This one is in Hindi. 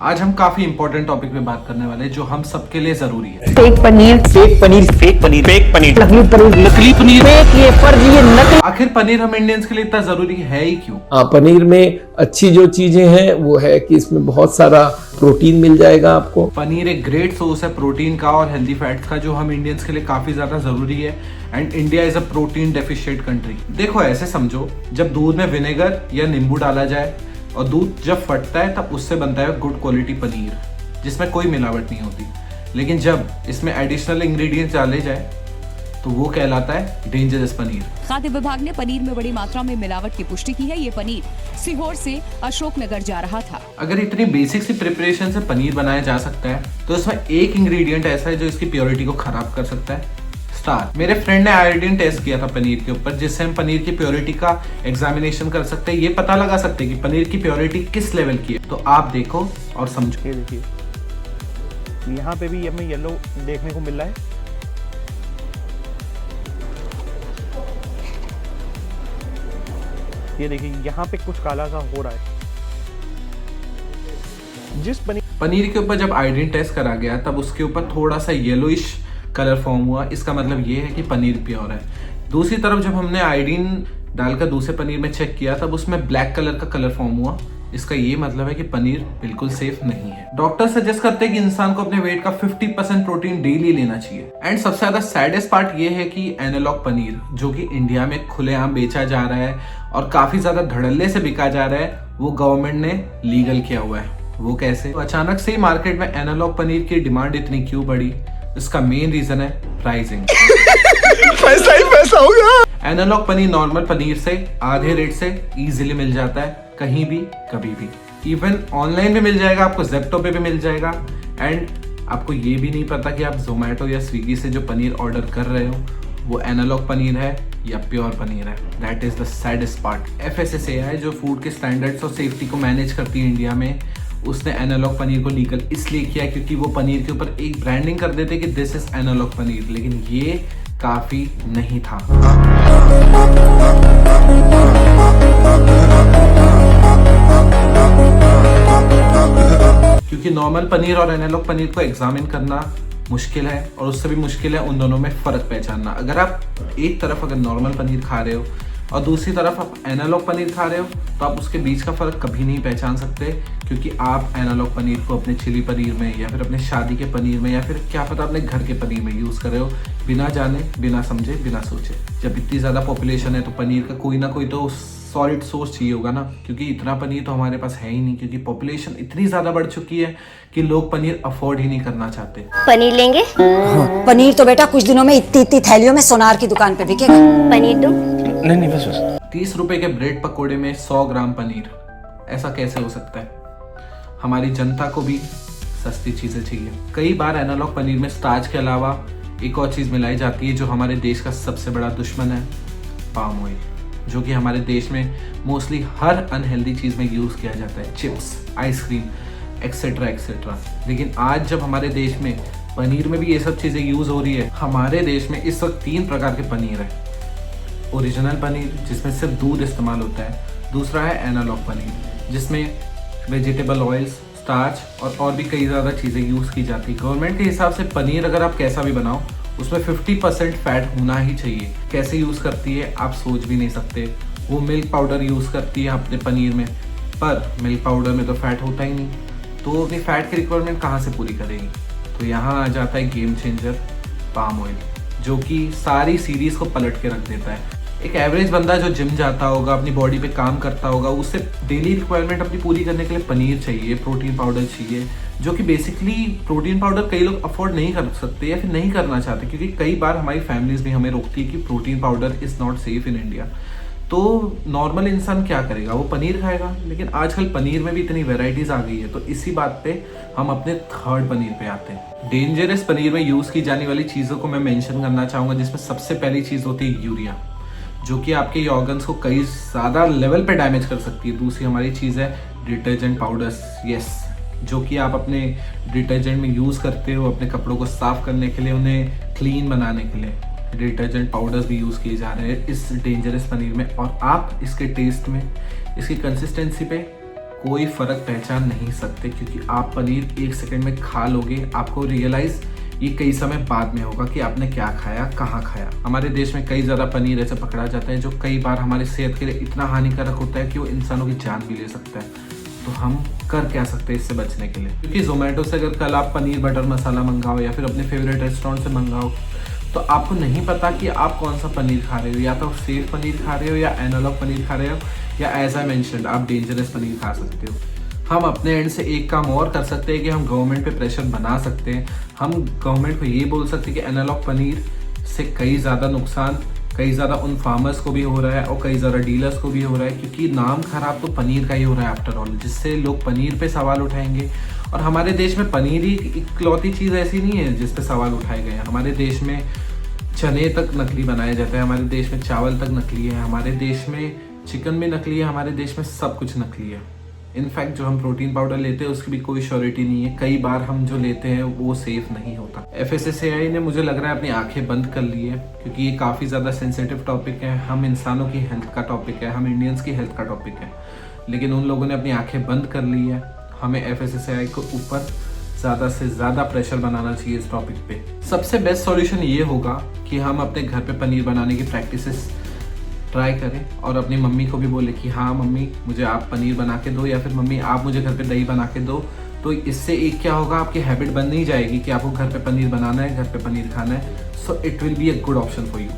आज हम काफी इंपॉर्टेंट टॉपिक पे बात करने वाले हैं जो हम सबके लिए जरूरी है। Fake paneer, fake paneer, fake paneer, fake paneer, नकली पनीर, नकली पनीर, फेक, ये फर्जी, ये नकली। आखिर पनीर हम इंडियंस के लिए इतना जरूरी है ही क्यों? पनीर में अच्छी जो चीजें हैं वो है कि इसमें बहुत सारा प्रोटीन मिल जाएगा आपको। पनीर एक ग्रेट सोर्स है प्रोटीन का और हेल्दी फैट्स का जो हम इंडियंस के लिए काफी ज्यादा जरूरी है। And India is a protein deficient country. देखो ऐसे समझो, जब दूध में विनेगर या नींबू डाला जाए और दूध जब फटता है तब उससे बनता है गुड क्वालिटी पनीर जिसमें कोई मिलावट नहीं होती। लेकिन जब इसमें एडिशनल इंग्रेडिएंट्स डाले जाए तो वो कहलाता है डेंजरस पनीर। खाद्य विभाग ने पनीर में बड़ी मात्रा में मिलावट की पुष्टि की है। ये पनीर सीहोर से अशोकनगर जा रहा था। अगर इतनी बेसिक सी प्रिपरेशन से पनीर बनाया जा सकता है तो इसमें एक इंग्रेडिएंट ऐसा है जो इसकी प्योरिटी को खराब कर सकता है, स्टार। मेरे फ्रेंड ने आयोडीन टेस्ट किया था पनीर के ऊपर, जिससे हम पनीर की प्योरिटी का एग्जामिनेशन कर सकते हैं, ये पता लगा सकते हैं कि पनीर की प्योरिटी किस लेवल की है। तो आप देखो और समझो। ये देखिए, यहाँ पे भी हमें येलो देखने को मिल रहा है। ये देखिए, यहाँ पे कुछ काला सा हो रहा है। जिस पनीर के ऊपर जब आयोडीन टेस्ट करा गया तब उसके ऊपर थोड़ा सा येलोइश कलर फॉर्म हुआ। इसका मतलब ये है कि पनीर प्योर है। दूसरी तरफ जब हमने आयोडीन डालकर दूसरे पनीर में चेक किया तब उसमें ब्लैक कलर का कलर फॉर्म हुआ। इसका ये मतलब है कि पनीर बिल्कुल सेफ नहीं है। डॉक्टर सजेस्ट करते हैं कि इंसान को अपने वेट का 50% प्रोटीन डेली लेना चाहिए। एंड सबसे ज्यादा सैडेस्ट पार्ट ये है कि एनालॉग पनीर जो कि इंडिया में खुलेआम बेचा जा रहा है और काफी ज्यादा धड़ल्ले से बिका जा रहा है, वो गवर्नमेंट ने लीगल किया हुआ है। वो कैसे? तो अचानक से मार्केट में एनालॉग पनीर की डिमांड इतनी क्यों बढ़ी? इसका मेन रीजन है प्राइसिंग। पैसा ही पैसा होगा। एनालॉग पनीर नॉर्मल पनीर से आधे रेट से इजीली मिल जाता है, कहीं भी कभी भी। इवन ऑनलाइन भी मिल जाएगा, आपको जेप्टो पे भी मिल जाएगा। एंड आपको ये भी नहीं पता कि आप जोमेटो या स्विगी से जो पनीर ऑर्डर कर रहे हो वो एनालॉग पनीर है या प्योर पनीर है। That is the saddest part. FSSAI जो फूड के स्टैंडर्ड्स और सेफ्टी को मैनेज करती है इंडिया में, उसने एनालॉग पनीर को लीगल इसलिए किया क्योंकि वो पनीर के ऊपर एक ब्रांडिंग कर देते कि दिस इज एनालॉग पनीर, लेकिन ये काफी नहीं था। क्योंकि नॉर्मल पनीर और एनालॉग पनीर को एग्जामिन करना मुश्किल है और उससे भी मुश्किल है उन दोनों में फर्क पहचानना। अगर आप एक तरफ अगर नॉर्मल पनीर खा रहे हो और दूसरी तरफ आप एनालॉग पनीर खा रहे हो तो आप उसके बीच का फर्क कभी नहीं पहचान सकते, क्योंकि आप एनालॉग पनीर को अपने चिली पनीर में या फिर अपने शादी के पनीर में या फिर क्या पता अपने घर के पनीर में यूज़ कर रहे हो, बिना जाने, बिना समझे, बिना सोचे। जब इतनी ज़्यादा पॉपुलेशन है तो पनीर का कोई ना कोई तो सॉलिड सोर्स चाहिए होगा ना, क्योंकि इतना पनीर तो हमारे पास है ही नहीं, क्योंकि पॉपुलेशन इतनी ज़्यादा बढ़ चुकी है कि लोग पनीर अफोर्ड ही नहीं करना चाहते। पनीर लेंगे? पनीर तो बेटा कुछ दिनों में इतनी थैलियों में सोनार की दुकान पे बिकेगा। पनीर दो? नहीं बस 30 रुपए के ब्रेड पकोड़े में 100 ग्राम पनीर, ऐसा कैसे हो सकता है? हमारी जनता को भी सस्ती चीजें चाहिए। कई बार एनालॉग पनीर में स्टार्च के अलावा एक और चीज मिलाई जाती है जो हमारे देश का सबसे बड़ा दुश्मन है, पाम ऑयल, जो कि हमारे देश में मोस्टली हर अनहेल्दी चीज में यूज किया जाता है, चिप्स, आइसक्रीम, एक्सेट्रा एक्सेट्रा। लेकिन आज जब हमारे देश में पनीर में भी ये सब चीजें यूज हो रही है, हमारे देश में इस वक्त 3 प्रकार के पनीर है। ओरिजिनल पनीर जिसमें सिर्फ दूध इस्तेमाल होता है, दूसरा है एनालॉग पनीर जिसमें वेजिटेबल ऑयल्स, स्टार्च और भी कई ज़्यादा चीज़ें यूज़ की जाती है। गवर्नमेंट के हिसाब से पनीर अगर आप कैसा भी बनाओ उसमें 50% फैट होना ही चाहिए। कैसे यूज़ करती है आप सोच भी नहीं सकते। वो मिल्क पाउडर यूज़ करती है अपने पनीर में, पर मिल्क पाउडर में तो फैट होता ही नहीं, तो अपनी फैट की रिक्वायरमेंट कहाँ से पूरी करेगी? तो यहाँ आ जाता है गेम चेंजर, पाम ऑयल, जो कि सारी सीरीज़ को पलट के रख देता है। एक एवरेज बंदा जो जिम जाता होगा, अपनी बॉडी पे काम करता होगा, उससे डेली रिक्वायरमेंट अपनी पूरी करने के लिए पनीर चाहिए, प्रोटीन पाउडर चाहिए, जो कि बेसिकली प्रोटीन पाउडर कई लोग अफोर्ड नहीं कर सकते या फिर नहीं करना चाहते, क्योंकि कई बार हमारी फैमिलीज भी हमें रोकती है कि protein powder is not safe in India. तो नॉर्मल इंसान क्या करेगा? वो पनीर खाएगा। लेकिन आजकल पनीर में भी इतनी वेराइटीज़ आ गई है, तो इसी बात पे हम अपने थर्ड पनीर पे आते हैं। डेंजरस पनीर में यूज़ की जाने वाली चीज़ों को मैं मेंशन करना चाहूँगा, जिसमें सबसे पहली चीज़ होती है यूरिया, जो कि आपके ऑर्गन्स को कई ज़्यादा लेवल पे डैमेज कर सकती है। दूसरी हमारी चीज़ है डिटर्जेंट पाउडर्स, यस, जो कि आप अपने डिटर्जेंट में यूज़ करते हो अपने कपड़ों को साफ़ करने के लिए, उन्हें क्लीन बनाने के लिए। डिटर्जेंट पाउडर्स भी यूज़ किए जा रहे हैं इस डेंजरस पनीर में, और आप इसके टेस्ट में, इसकी कंसिस्टेंसी पे कोई फ़र्क पहचान नहीं सकते, क्योंकि आप पनीर 1 सेकंड में खा लोगे। आपको रियलाइज़ ये कई समय बाद में होगा कि आपने क्या खाया, कहाँ खाया। हमारे देश में कई ज़्यादा पनीर ऐसे पकड़ा जाता है जो कई बार हमारी सेहत के लिए इतना हानिकारक होता है कि वो इंसानों की जान भी ले सकता है। तो हम कर क्या सकते हैं इससे बचने के लिए? क्योंकि जोमेटो से अगर कल आप पनीर बटर मसाला मंगाओ या फिर अपने फेवरेट रेस्टोरेंट से मंगाओ, तो आपको नहीं पता कि आप कौन सा पनीर खा रहे हो। या तो सेफ पनीर खा रहे हो या एनालॉग पनीर खा रहे हो, या एज आई मेंशन्ड आप डेंजरस पनीर खा सकते हो। हम अपने एंड से एक काम और कर सकते हैं कि हम गवर्नमेंट पे प्रेशर बना सकते हैं। हम गवर्नमेंट को ये बोल सकते हैं कि एनालॉग पनीर से कई ज़्यादा नुकसान कई ज़्यादा उन फार्मर्स को भी हो रहा है और कई ज़्यादा डीलर्स को भी हो रहा है, क्योंकि नाम खराब तो पनीर का ही हो रहा है आफ्टर ऑल, जिससे लोग पनीर पे सवाल उठाएंगे। और हमारे देश में पनीर ही इकलौती चीज़ ऐसी नहीं है जिस पे सवाल उठाए गए हैं। हमारे देश में चने तक नकली बनाए जाते हैं, हमारे देश में चावल तक नकली है, हमारे देश में चिकन भी नकली है, हमारे देश में सब कुछ नकली है। इनफैक्ट जो हम प्रोटीन पाउडर लेते हैं उसकी भी कोई श्योरिटी नहीं है, कई बार हम जो लेते हैं वो सेफ नहीं होता। FSSAI ने मुझे लग रहा है अपनी आंखें बंद कर ली है, क्योंकि ये काफ़ी ज़्यादा सेंसिटिव टॉपिक है। हम इंसानों की हेल्थ का टॉपिक है, हम इंडियंस की हेल्थ का टॉपिक है, लेकिन उन लोगों ने अपनी आंखें बंद कर ली है। हमें FSSAI को ऊपर ज़्यादा से ज़्यादा प्रेशर बनाना चाहिए इस टॉपिक पे। सबसे बेस्ट सॉल्यूशन ये होगा कि हम अपने घर पे पनीर बनाने की प्रैक्टिसेस ट्राई करें और अपनी मम्मी को भी बोले कि हाँ मम्मी मुझे आप पनीर बना के दो, या फिर मम्मी आप मुझे घर पे दही बना के दो। तो इससे एक क्या होगा, आपकी हैबिट बन नहीं जाएगी कि आपको घर पे पनीर बनाना है, घर पे पनीर खाना है। So it will be a good option for you.